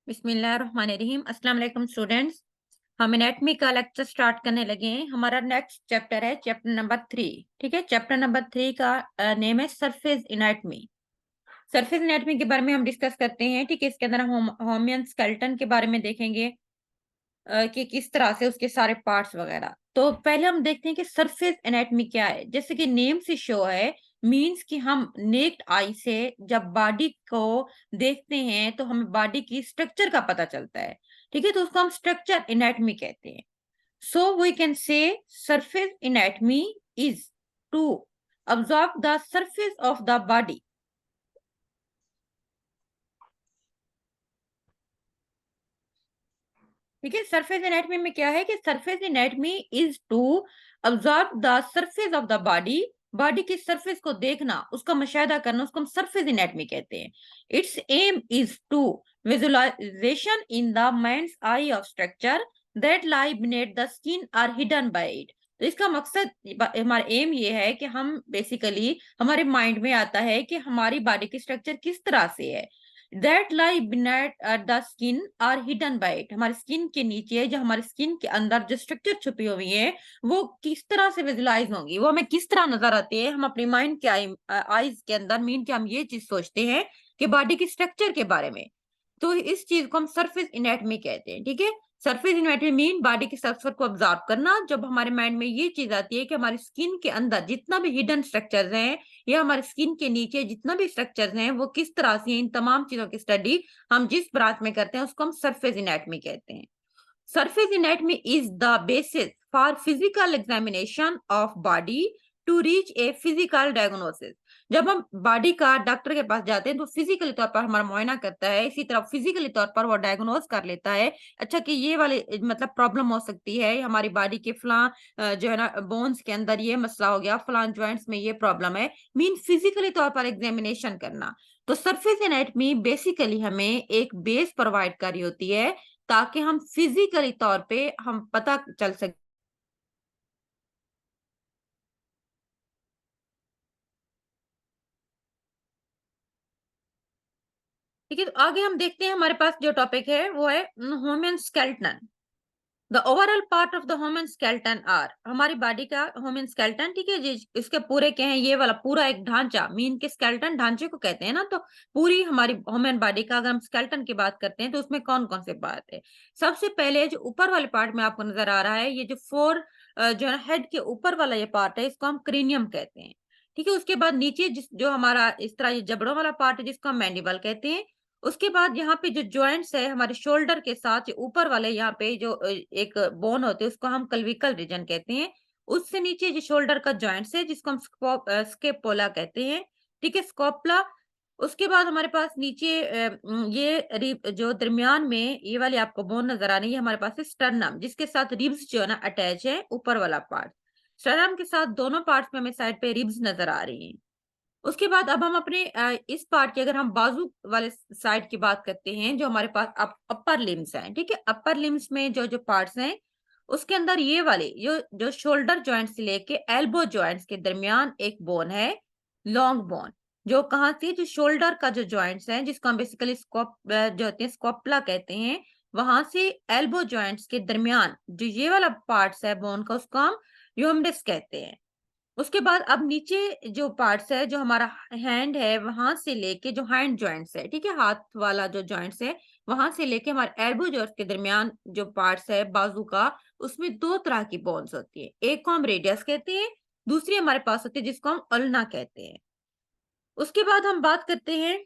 बिस्मिल्लाहिर्रहमानिर्रहीम। अस्सलाम वालेकुम स्टूडेंट्स। हम एनाटॉमी का लेक्चर स्टार्ट करने लगे हैं। हमारा नेक्स्ट चैप्टर है चैप्टर नंबर 3। ठीक है, चैप्टर नंबर 3 का नेम है सरफेस एनाटॉमी। सरफेस एनाटॉमी के बारे में हम डिस्कस करते हैं। ठीक है, इसके अंदर हम ह्यूमन स्केलेटन के बारे में देखेंगे कि किस तरह से उसके सारे पार्ट्स वगैरह। तो पहले हम देखते हैं कि सरफेस एनाटॉमी क्या है। जैसे कि नेम से शो है, मींस कि हम नेक्ड आई से जब बॉडी को देखते हैं तो हमें बॉडी की स्ट्रक्चर का पता चलता है। ठीक है, तो उसको हम स्ट्रक्चर एनाटॉमी कहते हैं। So we can say surface anatomy is to observe the surface of the body. ठीक है, सरफेस एनाटॉमी में क्या है कि surface anatomy is to observe the surface of the body. Body की सरफेस को देखना, उसका मुशाहिदा करना, उसको हम सरफेस एनाटॉमी कहते हैं। Its aim is to visualization in the mind's eye of structure that lie beneath the skin are hidden by it. तो इसका मकसद, हमारा एम ये है कि हम बेसिकली हमारे माइंड में आता है कि हमारी बॉडी की स्ट्रक्चर किस तरह से है। That lie beneath the skin are hidden by it. हमारी स्किन के नीचे, जो हमारी स्किन के अंदर जो स्ट्रक्चर छुपी हुई है, वो किस तरह से विजुलाइज होंगी, वो हमें किस तरह नजर आती है। हम अपने माइंड के आईज के अंदर मीन के हम ये चीज सोचते हैं कि बॉडी की स्ट्रक्चर के बारे में। तो इस चीज को हम सरफेस एनाटॉमी कहते हैं। ठीक है, सरफेस एनाटॉमी मीन बॉडी के स्ट्रक्चर को ऑब्जर्व करना। जब हमारे माइंड में ये चीज आती है कि हमारी स्किन के अंदर जितना भी हिडन स्ट्रक्चर्स हैं या हमारे स्किन के नीचे जितना भी स्ट्रक्चर्स हैं वो किस तरह से हैं, इन तमाम चीजों की स्टडी हम जिस ब्रांच में करते हैं उसको हम सरफेस एनाटॉमी कहते हैं। Surface anatomy is the basis for physical examination of body to reach a physical diagnosis। जब हम बॉडी का डॉक्टर के पास जाते हैं तो फिजिकली तौर पर हमारा मुआयना करता है, इसी तरह फिजिकली तौर पर वो डायग्नोज कर लेता है। अच्छा, कि ये वाले मतलब प्रॉब्लम हो सकती है हमारी बॉडी के फलां जो है ना बोन्स के अंदर ये मसला हो गया, फलां जॉइंट्स में ये प्रॉब्लम है। मीन फिजिकली तौर पर एग्जामिनेशन करना। तो सरफेस एनाटॉमी बेसिकली हमें एक बेस प्रोवाइड कर रही होती है ताकि हम फिजिकली तौर पे हम पता चल सके। ठीक है, तो आगे हम देखते हैं हमारे पास जो टॉपिक है वो है human skeleton. The overall part of the human skeleton are, हमारी बॉडी का ह्यूमन स्केलेटन। ठीक है जी, इसके पूरे क्या है, ये वाला पूरा एक ढांचा, मीन के स्केलेटन ढांचे को कहते हैं ना। तो पूरी हमारी ह्यूमन बॉडी का अगर हम स्केलेटन की बात करते हैं तो उसमें कौन कौन से पार्ट है। सबसे पहले जो ऊपर वाले पार्ट में आपको नजर आ रहा है, ये जो फोर जो है ना हेड के ऊपर वाला ये पार्ट है, इसको हम क्रेनियम कहते हैं। ठीक है, उसके बाद नीचे जिस जो हमारा इस तरह ये जबड़ों वाला पार्ट है जिसको हम मैंडिबल कहते हैं। उसके बाद यहाँ पे जो जॉइंट्स है हमारे शोल्डर के साथ ऊपर वाले, यहाँ पे जो एक बोन होते हैं उसको हम क्लविकल रीजन कहते हैं। उससे नीचे जो शोल्डर का जॉइंट्स है जिसको हम स्केपोला कहते हैं। ठीक है, स्कोपला। उसके बाद हमारे पास नीचे जो दरमियान में ये वाली आपको बोन नजर आ रही है, हमारे पास है स्टर्नम, जिसके साथ रिब्स जो है ना अटैच है, ऊपर वाला पार्ट। स्टर्नम के साथ दोनों पार्ट्स में हमें साइड पे रिब्स नजर आ रही हैं। उसके बाद अब हम अपने इस पार्ट की, अगर हम बाजू वाले साइड की बात करते हैं, जो हमारे पास अपर लिम्स हैं। ठीक है, अपर लिम्स में जो जो पार्ट्स हैं उसके अंदर ये वाले जो जो शोल्डर जॉइंट से लेके एल्बो जॉइंट्स के दरमियान एक बोन है, लॉन्ग बोन। जो कहाँ से, जो शोल्डर का जो जॉइंट्स हैं जिसको हम बेसिकली जो होते हैं स्कोपला कहते हैं, वहां से एल्बो जॉइंट्स के दरमियान जो ये वाला पार्ट्स है बोन का, उसको हम ह्यूमरस कहते हैं। उसके बाद अब नीचे जो पार्ट्स है, जो हमारा हैंड है वहां से लेके जो हैंड जॉइंट्स है, ठीक है, हाथ वाला जो जॉइंट्स है वहां से लेके हमारे एल्बो जॉइंट्स के दरमियान जो पार्ट्स है बाजू का, उसमें दो तरह की बोन्स होती है। एक को हम रेडियस कहते हैं, दूसरी हमारे पास होती है जिसको हम अल्ना कहते हैं। उसके बाद हम बात करते हैं,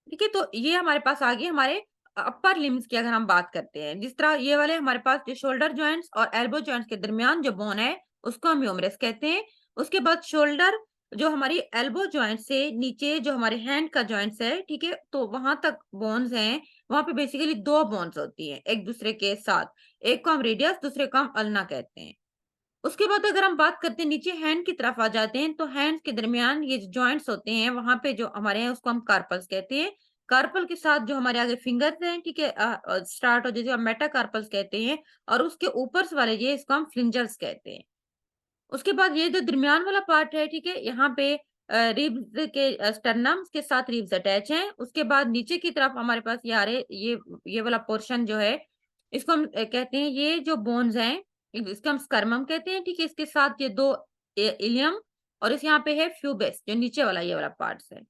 ठीक है, तो ये हमारे पास आ गए हमारे अपर लिम्स की। अगर हम बात करते हैं, जिस तरह ये वाले हमारे पास जो शोल्डर जॉइंट्स और एल्बो जॉइंट्स के दरमियान जो बोन है उसको हम ह्यूमरस कहते हैं। उसके बाद शोल्डर, जो हमारी एल्बो जॉइंट से नीचे जो हमारे हैंड का जॉइंट्स है, ठीक है, तो वहां तक बोन्स हैं। वहां पे बेसिकली दो बोन्स होती हैं एक दूसरे के साथ, एक को हम रेडियस, दूसरे को हम अल्ना कहते हैं। उसके बाद अगर हम बात करते हैं नीचे हैंड की तरफ आ जाते हैं, तो हैंड के दरमियान ये जो जॉइंट्स होते हैं वहां पे जो हमारे हैं उसको हम कार्पल्स कहते हैं। कार्पल के साथ जो हमारे आगे फिंगर्स हैं, ठीक है, स्टार्ट हो, जैसे हम मेटाकार्पल्स कहते हैं। और उसके ऊपर से वाले ये इसको हम फ्रिंजल्स कहते हैं। उसके बाद ये जो दरमियान वाला पार्ट है, ठीक है, यहाँ पे रिब्स के स्टर्नम के साथ रिब्स अटैच हैं। उसके बाद नीचे की तरफ हमारे पास ये आ रहे, ये वाला पोर्शन जो है, इसको हम कहते हैं, ये जो बोन्स हैं इसको हम स्कर्मम कहते हैं, ठीक है। इसके साथ ये दो इलियम, और इस यहाँ पे है फ्यूबेस, जो नीचे वाला ये वाला पार्ट है।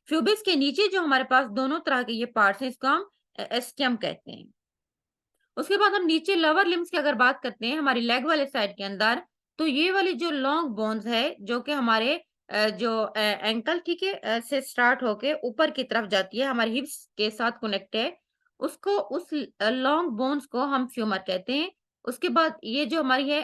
फ्यूबेस के नीचे जो हमारे पास दोनों तरह के ये पार्ट्स हैं, इसको हम एस्टियम कहते हैं। उसके बाद हम नीचे लोअर लिम्स की अगर बात करते हैं, हमारी लेग वाले साइड के अंदर, तो ये वाली जो लॉन्ग बोन्स है, जो कि हमारे जो एंकल, ठीक है, से स्टार्ट होके ऊपर की तरफ जाती है, हमारे हिप्स के साथ कनेक्ट है, उसको, उस लॉन्ग बोन्स को हम फ्यूमर कहते हैं। उसके बाद ये जो हमारी है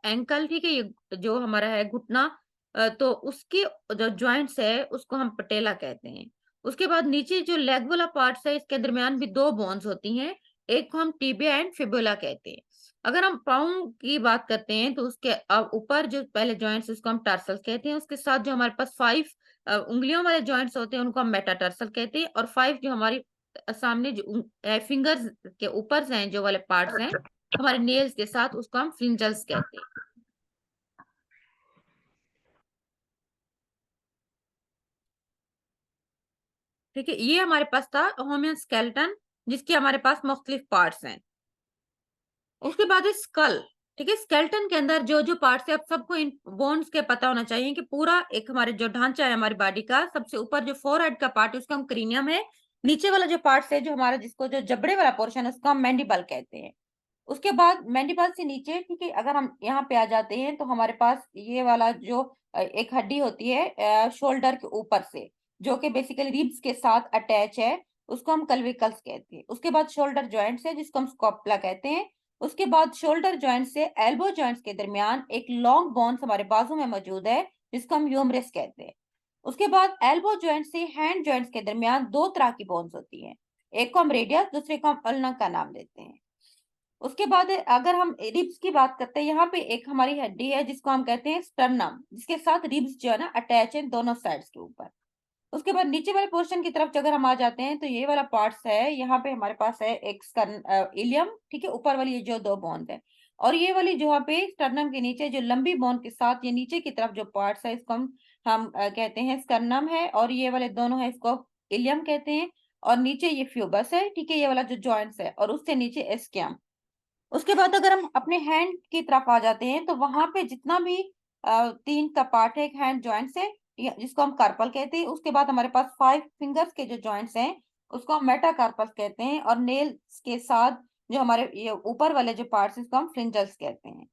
एंकल, ठीक है, ये जो हमारा है घुटना, तो उसके जो जॉइंट्स है उसको हम पटेला कहते हैं। उसके बाद नीचे जो लेग वाला पार्ट है, इसके दरमियान भी दो बोन्स होती हैं, एक को हम टिबिया एंड फिबुला कहते हैं। अगर हम पाँव की बात करते हैं, तो उसके ऊपर जो पहले जॉइंट्स, उसको हम टार्सल कहते हैं। उसके साथ जो हमारे पास 5 उंगलियों वाले जॉइंट्स होते हैं, उनको हम मेटाटार्सल कहते हैं। और 5 जो हमारी सामने जो फिंगर्स के ऊपर हैं, जो वाले पार्ट्स हैं हमारे नेल्स के साथ, उसको हम फ्रिंजल्स कहते हैं। ठीक है, ये हमारे पास था होमियन स्केलेटन, जिसके हमारे पास मुख्तलिफ पार्ट्स हैं। उसके बाद है स्कल। ठीक है, स्केलेटन के अंदर जो जो पार्ट्स है, अब सबको इन बोन्स के पता होना चाहिए कि पूरा एक हमारे जो ढांचा है हमारी बॉडी का, सबसे ऊपर जो फोरहेड का पार्ट है उसको हम क्रीनियम है, नीचे वाला जो पार्ट है जो हमारा, जिसको जो जबड़े वाला पोर्शन है, उसको हम मैंडिबल कहते हैं। उसके बाद मैंडिबल से नीचे, ठीक है, अगर हम यहाँ पे आ जाते हैं, तो हमारे पास ये वाला जो एक हड्डी होती है शोल्डर के ऊपर से, जो कि बेसिकली रिब्स के साथ अटैच है, उसको हम कल्विकल्स कहते हैं। उसके बाद शोल्डर जॉइंट है, जिसको हम स्कॉपुला कहते हैं। उसके बाद शोल्डर जॉइंट से एल्बो जॉइंट्स के दरमियान एक लॉन्ग बोन्स हमारे बाजू में मौजूद है, जिसको हम ह्यूमरस कहते हैं। उसके बाद एल्बो जॉइंट से हैंड जॉइंट्स के दरमियान दो तरह की बोन्स होती हैं, एक को हम रेडियस, दूसरे को हम अल्ना का नाम देते हैं। उसके बाद अगर हम रिब्स की बात करते हैं, यहाँ पे एक हमारी हड्डी है जिसको हम कहते हैं स्टर्नम, जिसके साथ रिब्स जो है ना अटैच है दोनों साइड्स के ऊपर। उसके बाद नीचे वाले पोर्शन की तरफ अगर हम आ जाते हैं, तो ये वाला पार्ट्स है, यहाँ पे हमारे पास है एक इलियम, ठीक है, ऊपर वाली ये जो दो बोन्स है, और ये वाली जो यहाँ पे स्टर्नम के नीचे जो लंबी बोन के साथ ये नीचे की तरफ जो पार्ट्स है, इसको हम कहते हैं स्टर्नम है, और ये वाले दोनों है, इसको इलियम कहते हैं। और नीचे ये फ्यूबस है, ठीक है, ये वाला जो जॉइंट्स है, और उससे नीचे एस्कियम। उसके बाद अगर हम अपने हैंड की तरफ आ जाते हैं, तो वहां पे जितना भी तीन का पार्ट है एक हैंड जॉइंट से, जिसको हम कार्पल कहते हैं। उसके बाद हमारे पास 5 फिंगर्स के जो जॉइंट्स हैं, उसको हम मेटाकार्पल कहते हैं। और नेल्स के साथ जो हमारे ये ऊपर वाले जो पार्ट्स हैं, इसको हम फ्रिंजल्स कहते हैं।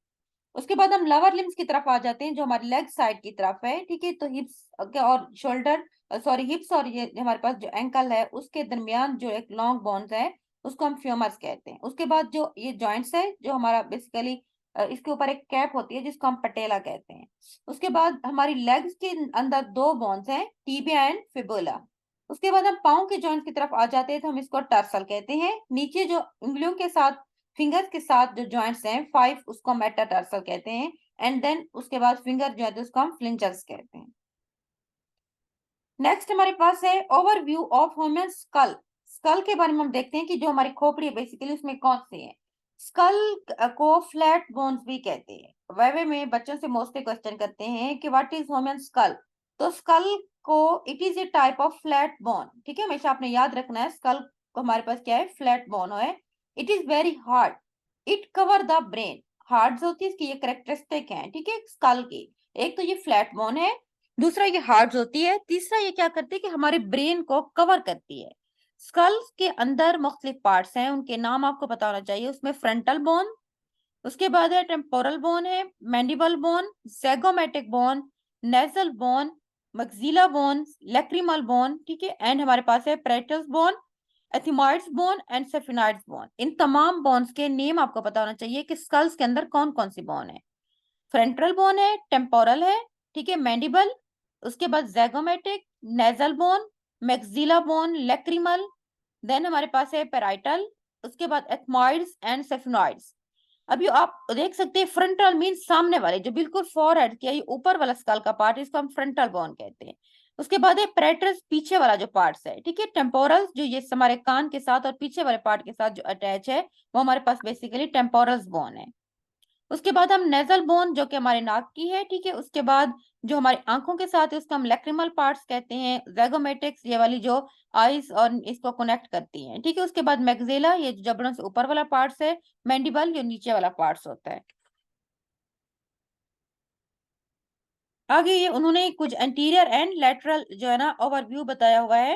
उसके बाद हम लोअर लिम्स की तरफ आ जाते हैं, जो हमारी लेग साइड की तरफ है, ठीक है। तो हिप्स और शोल्डर, सॉरी, हिप्स और ये हमारे पास जो एंकल है, उसके दरमियान जो एक लॉन्ग बोन्स है, उसको हम फ्यूमर्स कहते हैं। उसके बाद जो ये जॉइंट्स है, जो हमारा बेसिकली इसके ऊपर एक कैप होती है, जिसको हम पटेला कहते हैं। उसके बाद हमारी लेग्स के अंदर दो बोन्स हैं, टीबिया एंड फिबुला। उसके बाद हम पाँव के जॉइंट की तरफ आ जाते हैं, तो हम इसको टर्सल कहते हैं। नीचे जो उंगलियों के साथ, फिंगर्स के साथ जो जॉइंट्स हैं 5, उसको मेटाटार्सल कहते हैं। एंड देन उसके बाद फिंगर जो है उसको हम फ्लिंजर्स कहते हैं। नेक्स्ट हमारे पास है overview of human skull. Skull के बारे में हम देखते हैं कि जो हमारी खोपड़ी है बेसिकली उसमें कौन से हैं। स्कल को फ्लैट बोन्स भी कहते हैं। वाइवे में बच्चों से मोस्टली क्वेश्चन करते हैं कि व्हाट इज ह्यूमन स्कल। तो स्कल को, it is a type of flat bone, ठीक है, हमेशा आपने याद रखना है, स्कल को हमारे पास क्या है, फ्लैट बोन है। It is very hard, it cover the brain. Hard होती है, इसकी ये करेक्टरिस्टिक है, ठीक है, स्कल की। एक तो ये फ्लैट बोन है, दूसरा ये हार्ड होती है, तीसरा ये क्या करती है कि हमारे ब्रेन को कवर करती है। स्कल के अंदर मुख्तलिफ पार्ट्स हैं, उनके नाम आपको पता होना चाहिए। उसमें फ्रंटल बोन, उसके बाद है टेम्पोरल बोन है, mandible bone, zygomatic bone, nasal bone, maxilla bone, lacrimal bone, ठीक है, एंड हमारे पास है parietal bone, ethmoids bone and sphenoids bone. इन तमाम बोन्स के नेम आपको पता होना चाहिए कि स्कल्स के अंदर कौन कौन सी बोन है। फ्रंटल बोन है, टेम्पोरल है, ठीक है, मैंडिबल, उसके बाद zygomatic, nasal bone, maxilla bone, lacrimal, then हमारे पास है पैराइटल, उसके बाद एथमॉइड्स एंड सेफिनॉइड्स। अभी आप देख सकते हैं फ्रंटल मीन सामने वाले, जो बिल्कुल फॉरहेड के ऊपर वाला स्कल का पार्ट, इसको हम फ्रंटल बोन कहते हैं। उसके बाद है पैरेटस, पीछे वाला जो पार्ट्स है, ठीक है। टेम्पोरल्स जो ये हमारे कान के साथ और पीछे वाले पार्ट के साथ जो अटैच है, वो हमारे पास बेसिकली टेम्पोरल्स बोन है। उसके बाद हम नेजल बोन जो कि हमारे नाक की है, ठीक है। उसके बाद जो हमारी आंखों के साथ है उसको हम लैक्रिमल पार्ट्स कहते हैं। जैगोमेटिक्स ये वाली जो आईज और इसको कनेक्ट करती हैं, ठीक है। उसके बाद मैग्जेला ये जबड़ों से ऊपर वाला पार्ट्स है। मैंडिबल ये नीचे वाला पार्ट्स होता है। आगे ये उन्होंने कुछ एंटीरियर एंड लेटरल जो है ना ओवरव्यू बताया हुआ है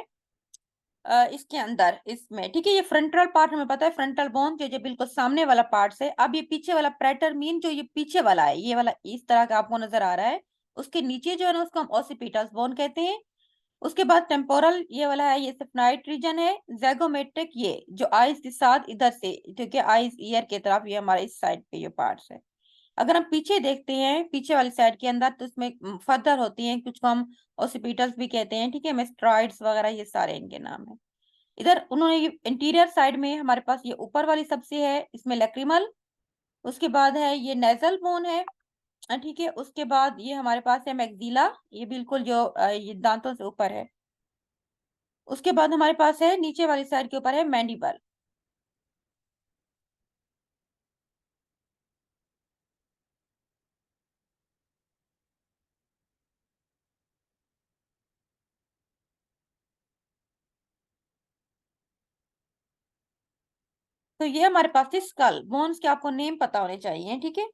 इसके अंदर इसमें, ठीक है। ये फ्रंटल पार्ट हमें पता है, फ्रंटल बोन जो बिल्कुल सामने वाला पार्ट है। अब ये पीछे वाला प्रेटर मीन जो ये पीछे वाला है, ये वाला इस तरह का आपको नजर आ रहा है, उसके नीचे जो है ना उसको हम ओसिपिटल्स बोन कहते हैं। उसके बाद टेम्पोरल ये वाला है, ये सिफनाइट रीजन है। जैगोमेट्रिक ये जो आइज के साथ इधर से, ठीक है, आइज ईयर की तरफ, ये हमारे इस साइड पे ये पार्ट्स है। अगर हम पीछे देखते हैं पीछे वाली साइड के अंदर, तो इसमें फर्दर होती हैं कुछ को हम ओसिपिटल्स भी कहते हैं, ठीक है। मेस्ट्रॉइड्स वगैरह ये सारे इनके नाम है। इधर उन्होंने ये इंटीरियर साइड में हमारे पास ये ऊपर वाली सबसे है, इसमें लैक्रिमल। उसके बाद है ये नेजल बोन है, ठीक है। उसके बाद ये हमारे पास है मैग्जीला, ये बिल्कुल जो ये दांतों से ऊपर है। उसके बाद हमारे पास है नीचे वाली साइड के ऊपर है मैंडिबल। तो ये हमारे पास थी स्कल बोन्स के, आपको नेम पता होने चाहिए, ठीक है।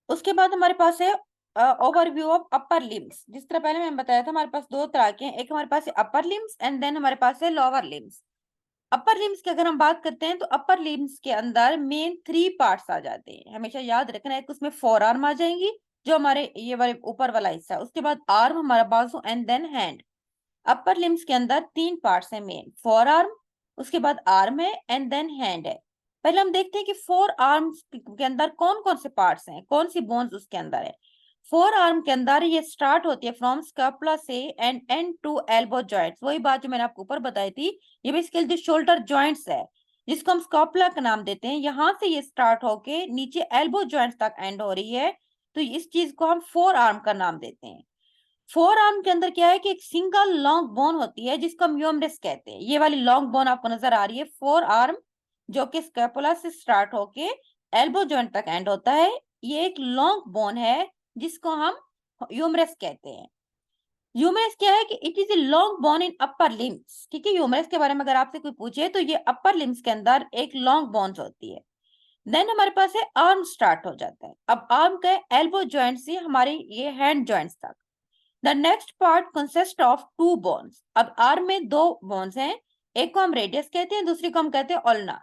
उसके बाद हमारे पास है ओवरव्यू ऑफ अपर लिम्स। जिस तरह पहले मैंने बताया था हमारे पास दो तरह के हैं, एक हमारे पास है अपर लिम्स एंड देन हमारे पास है लोअर लिम्स। अपर लिम्स की अगर हम बात करते हैं तो अपर लिम्स के अंदर मेन थ्री पार्ट्स आ जाते हैं, हमेशा याद रखना है। एक उसमें फोर आर्म आ जाएंगी जो हमारे ये वाले ऊपर वाला हिस्सा है। उसके बाद आर्म हमारा बाजू and then hand. Upper limbs के अंदर तीन पार्ट्स हैं मेन, फोर आर्म, उसके बाद आर्म है एंड देन हैंड है। पहले हम देखते हैं कि फोर आर्म्स के अंदर कौन कौन से पार्ट्स हैं, कौन सी बोन्स उसके अंदर है। फोर आर्म के अंदर ये स्टार्ट होती है फ्रॉम स्कैपुला से and and to elbow joints. वही बात जो मैंने आपको ऊपर बताई थी, ये बेसिकली जो शोल्डर जॉइंट्स है जिसको हम स्कैपुला का नाम देते हैं, यहाँ से ये स्टार्ट होके नीचे एल्बो जॉइंट्स तक एंड हो रही है। तो इस चीज को हम फोर आर्म का नाम देते हैं। फोर आर्म के अंदर क्या है कि एक सिंगल लॉन्ग बोन होती है जिसको हम ह्यूमरस कहते हैं। ये वाली लॉन्ग बोन आपको नजर आ रही है, फोर आर्म, जो कि स्कैपुला से स्टार्ट होके एल्बो जॉइंट तक एंड होता है। ये एक लॉन्ग बोन है जिसको हम ह्यूमरस कहते हैं। ह्यूमरस क्या है कि it is a long bone in upper limbs, ठीक है। ह्यूमरस के बारे में अगर आपसे कोई पूछे तो ये अपर लिम्स के अंदर एक लॉन्ग बोन्स होती है। देन हमारे पास है आर्म स्टार्ट हो जाता है। अब आर्म का एल्बो जॉइंट से हमारे ये हैंड जॉइंट्स तक। The next part consist of two bones. अब आर्म में दो बोन्स हैं, एक को हम रेडियस कहते हैं, दूसरी को हम कहते हैं ओल्ना।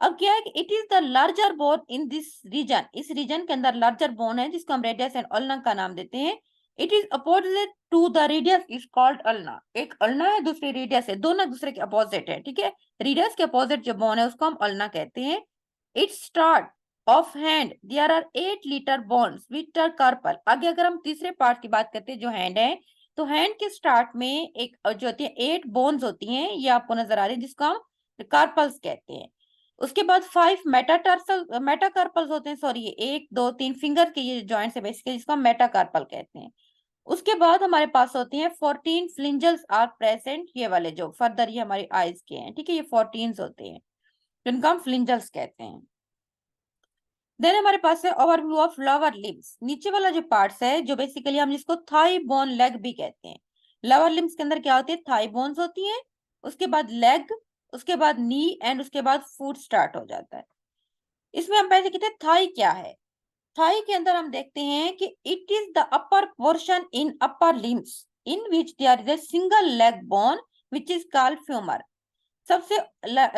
अब क्या है कि it is the larger bone in this region, इस रीजन के अंदर लार्जर बोन है जिसको हम रेडियस एंड ओल्ना का नाम देते हैं। It is opposite to the radius is called ulna. एक अल्ना है दूसरी रेडियस है, दोनों दूसरे के अपोजिट है, ठीक है। रेडियस के अपोजिट जो बोन है उसको हम अल्ना कहते हैं। It start of hand there are 8 bones which are carpal. आगे अगर हम तीसरे पार्ट की बात करते हैं जो हैंड है, तो हैंड के स्टार्ट में एक जो होती है 8 बोन्स होती हैं, ये आपको नजर आ रही है जिसको हम कार्पल्स कहते हैं। उसके बाद 5 मेटाटार्सल मेटाकार्पल्स होते हैं, सॉरी ये 1 2 3 फिंगर के ये जॉइंट्स है बेसिकली, जिसको हम मेटाकार्पल कहते हैं। उसके बाद हमारे पास होती हैं 14 फ्लिंजल्स आर प्रेजेंट, ये वाले जो फर्दर ये हमारी आईज के हैं, ठीक है। ये 14 होते हैं जिनको हम फ्लिंजल्स कहते हैं। देन हमारे पास है ओवरव्यू ऑफ लोअर लिम्स। नीचे वाला जो पार्ट्स है जो बेसिकली हम जिसको थाई बोन लेग भी कहते हैं। लोअर लिम्स के अंदर क्या होती है, थाई बोन्स होती हैं, उसके बाद लेग, उसके बाद नी एंड उसके बाद फुट स्टार्ट हो जाता है। इसमें हम पहले कहते हैं थाई क्या है। थाई के अंदर हम देखते हैं कि it is the upper portion in upper limbs in which there is a single leg bone which is called femur. सबसे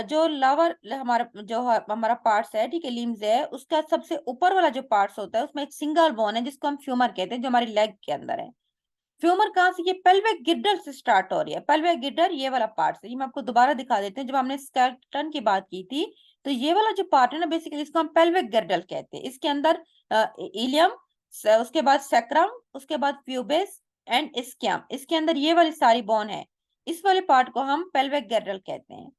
जो लोअर हमारा जो हमारा पार्ट्स है, ठीक है, लिम्स है, उसका सबसे ऊपर वाला जो पार्ट्स होता है उसमें एक सिंगल बोन है जिसको हम फ्यूमर कहते हैं, जो हमारी लेग के अंदर है। फ्यूमर कहाँ से, ये पेल्विक गिर्डल से स्टार्ट हो रही है। पेल्विक गिर्डल ये वाला पार्ट है, ये मैं आपको दोबारा दिखा देते हैं। जब हमने स्केलेटन की बात की थी तो ये वाला जो पार्ट है ना बेसिकली इसको हम पेल्विक गिर्डल कहते हैं। इसके अंदर इलियम, उसके बाद सैक्रम, उसके बाद प्यूबिस एंड स्कियम, इसके अंदर ये वाली सारी बोन है। इस वाले पार्ट को हम पेल्विक गिर्डल कहते हैं।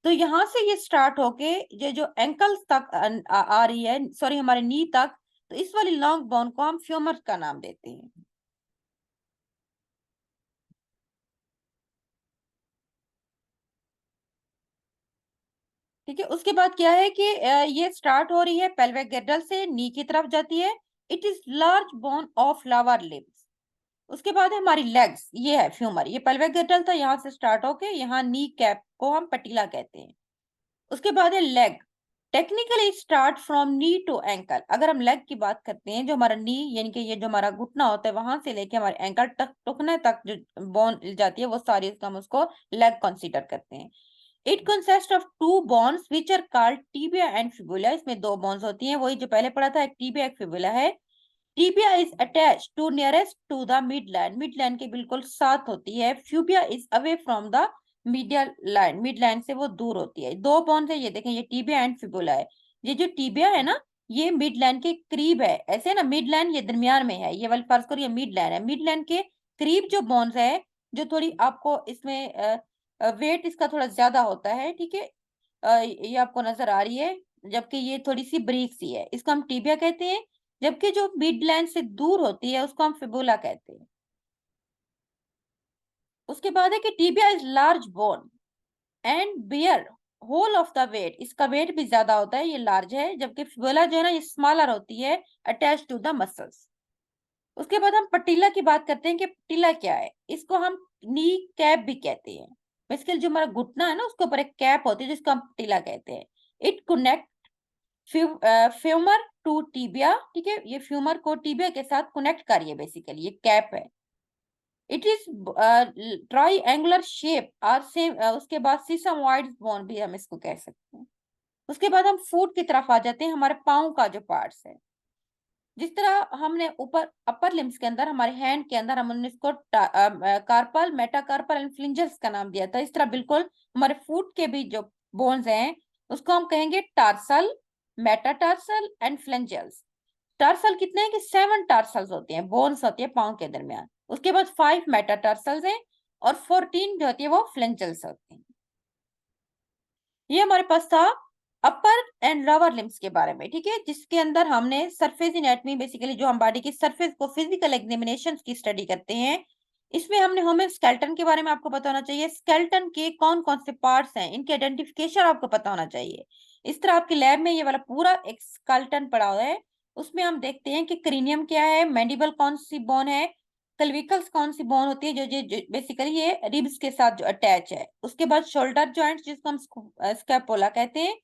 तो यहाँ से ये स्टार्ट होके ये जो एंकल्स तक आ रही है, सॉरी हमारे नी तक, तो इस वाली लॉन्ग बोन को हम फ्यूमर का नाम देते हैं। ठीक है। उसके बाद क्या है कि ये स्टार्ट हो रही है पेल्विक गिर्डल से, नी की तरफ जाती है। It is large bone of lower limbs. उसके बाद है हमारी लेग्स, ये है फ्यूमर, ये पेल्विक गिर्डल था, यहाँ से स्टार्ट होके यहाँ नी कैप को हम पटीला कहते हैं। उसके बाद है leg, technically start from knee to ankle. अगर हम लेग की बात करते हैं, जो हमारा नी यानी कि ये जो हमारा घुटना होता है वहां से लेके हमारे एंकल तक टुकने तक जो बोन जाती है वो सारी हम उसको लेग कंसीडर करते हैं। It consist of two bones which are called tibia and fibula. इसमें दो बोन्स होती हैं, वही जो पहले पढ़ा था, एक टिबिया एक फिबुला है। Tibia is attached to nearest to the midland, midland के बिल्कुल साथ होती है। Fibula is away from the medial line, midland से वो दूर होती है। दो बोन्स है, ये देखें, ये टिबिया एंड फिबुला है। ये जो टिबिया है ना, ये मिडलैंड के करीब है, ऐसे ना, मिडलैंड ये दरमियान में है, ये वाली फर्ज करो ये मिडलैंड है, मिडलैंड के करीब जो बोन्स है, जो थोड़ी आपको इसमें वेट इसका थोड़ा ज्यादा होता है, ठीक है, ये आपको नजर आ रही है, जबकि ये थोड़ी सी ब्रीक सी है, इसको हम टिबिया कहते हैं। जबकि जो मिडलैंड से दूर होती है उसको हम फिबुला कहते हैं। उसके बाद है कि tibia is large bone and bear whole of the weight, इसका वेट भी ज्यादा होता है, ये लार्ज है। जबकि फिबुला जो है ना, ये स्मॉलर होती है, अटैच टू द मसल्स। उसके बाद हम पटीला की बात करते हैं कि पटीला क्या है। इसको हम नी कैप भी कहते हैं। बेसिकली जो हमारा घुटना है ना, उसके ऊपर एक कैप होती है जिसको हम पटीला कहते हैं। It connect femur to tibia, ठीक है, ये फ्यूमर को टीबिया के साथ कनेक्ट करिए, बेसिकली ये कैप है। इट इज ट्राइंगुलर शेप और सेम, उसके बाद सीसमॉइड बोन भी हम इसको कह सकते हैं। उसके बाद हम फुट की तरफ आ जाते हैं, हमारे पाँव का जो पार्ट्स है। जिस तरह हमने ऊपर अपर लिम्स के अंदर, हमारे हैंड के अंदर हमने इसको कार्पल, मेटाकार्पल एंड फ्लिंजल्स का नाम दिया था, इस तरह बिल्कुल हमारे फुट के भी जो बोन्स हैं उसको हम कहेंगे टार्सल, मेटाटार्सल एंड फ्लिंजल्स। टार्सल कितने हैं कि 7 टार्सल्स होते हैं, बोन्स होती है पाँव के दरमियान। उसके बाद 5 मेटाटार्सल्स हैं और 14 जो होती है वो फ्लिंजल्स होते हैं। ये हमारे पास था अपर एंड लोअर लिम्स के बारे में, ठीक है, जिसके अंदर हमने सरफेस एनाटॉमी, बेसिकली जो हम बॉडी की सरफेस को फिजिकल एग्जामिनेशन की स्टडी करते हैं, इसमें हमने ह्यूमन स्केलेटन के बारे में आपको पता होना चाहिए। स्केलेटन के कौन कौन से पार्ट्स हैं, इनके आइडेंटिफिकेशन आपको पता होना चाहिए। इस तरह आपके लैब में ये वाला पूरा एक स्केलेटन पड़ा हुआ है, उसमें हम देखते हैं कि क्रीनियम क्या है, मैंडिबल कौन सी बोन है, क्लविकल्स कौन सी बोन होती है जो बेसिकली ये रिब्स के साथ जो अटैच है। उसके बाद शोल्डर जॉइंट जिसको हम स्कैपुला कहते हैं।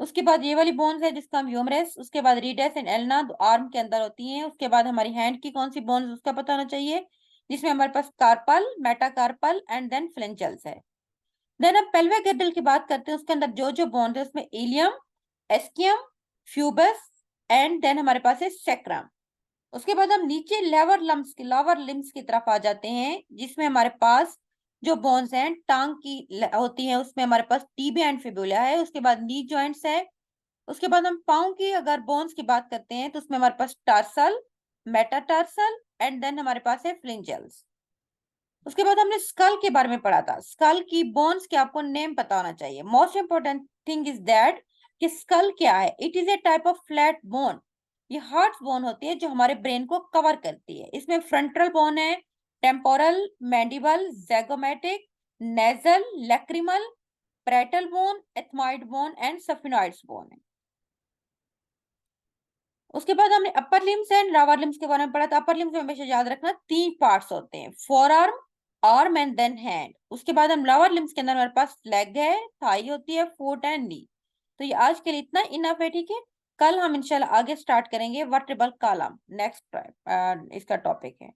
उसके बाद ये वाली बोन्स है जिसका हम ह्यूमरस। उसके बाद रीडस एंड एल्ना आर्म के अंदर होती हैं। उसके बाद हमारी हैंड की कौन सी बोन्स उसका पता होना चाहिए, जिसमें हमारे पास कार्पल, मेटाकार्पल एंड देन फ्लेंजल्स है। देन हम पेल्विक गिर्डल की बात करते हैं, उसके अंदर जो जो बोन्स है उसमें इलियम, एस्कियम, फ्यूबस एंड देन हमारे पास है सेक्रम। उसके बाद हम नीचे लोअर लिम्स की तरफ आ जाते हैं, जिसमें हमारे पास जो बोन्स हैं टांग की होती है, उसमें हमारे पास टिबिया एंड फिबुला है। उसके बाद नी जॉइंट्स है। उसके बाद हम पाँव की अगर बोन्स की बात करते हैं तो उसमें हमारे पास टार्सल, मेटाटार्सल एंड देन हमारे पास है फ्लिंजल्स। उसके बाद हमने स्कल के बारे में पढ़ा था, स्कल की बोन्स के आपको नेम पता होना चाहिए। Most important thing is that कि स्कल क्या है, it is a type of flat bone. ये हार्ट बोन होती है जो हमारे ब्रेन को कवर करती है। इसमें फ्रंटल बोन है, temporal, mandible, zygomatic, nasal, lacrimal, parietal bone, ethmoid bone and sphenoids bone है। उसके बाद हमने upper limbs and lower limbs के बारे में पढ़ा था। अपर लिम्स में हमेशा याद रखना 3 पार्ट्स होते हैं, forearm, arm and then hand. उसके बाद हम लोअर लिम्स के अंदर हमारे पास लेग है, थाई होती है, फुट एंड नी। तो ये आज के लिए इतना इनफ है, ठीक है। कल हम इंशाल्लाह आगे स्टार्ट करेंगे वर्टेब्रल कॉलम, नेक्स्ट इसका टॉपिक है।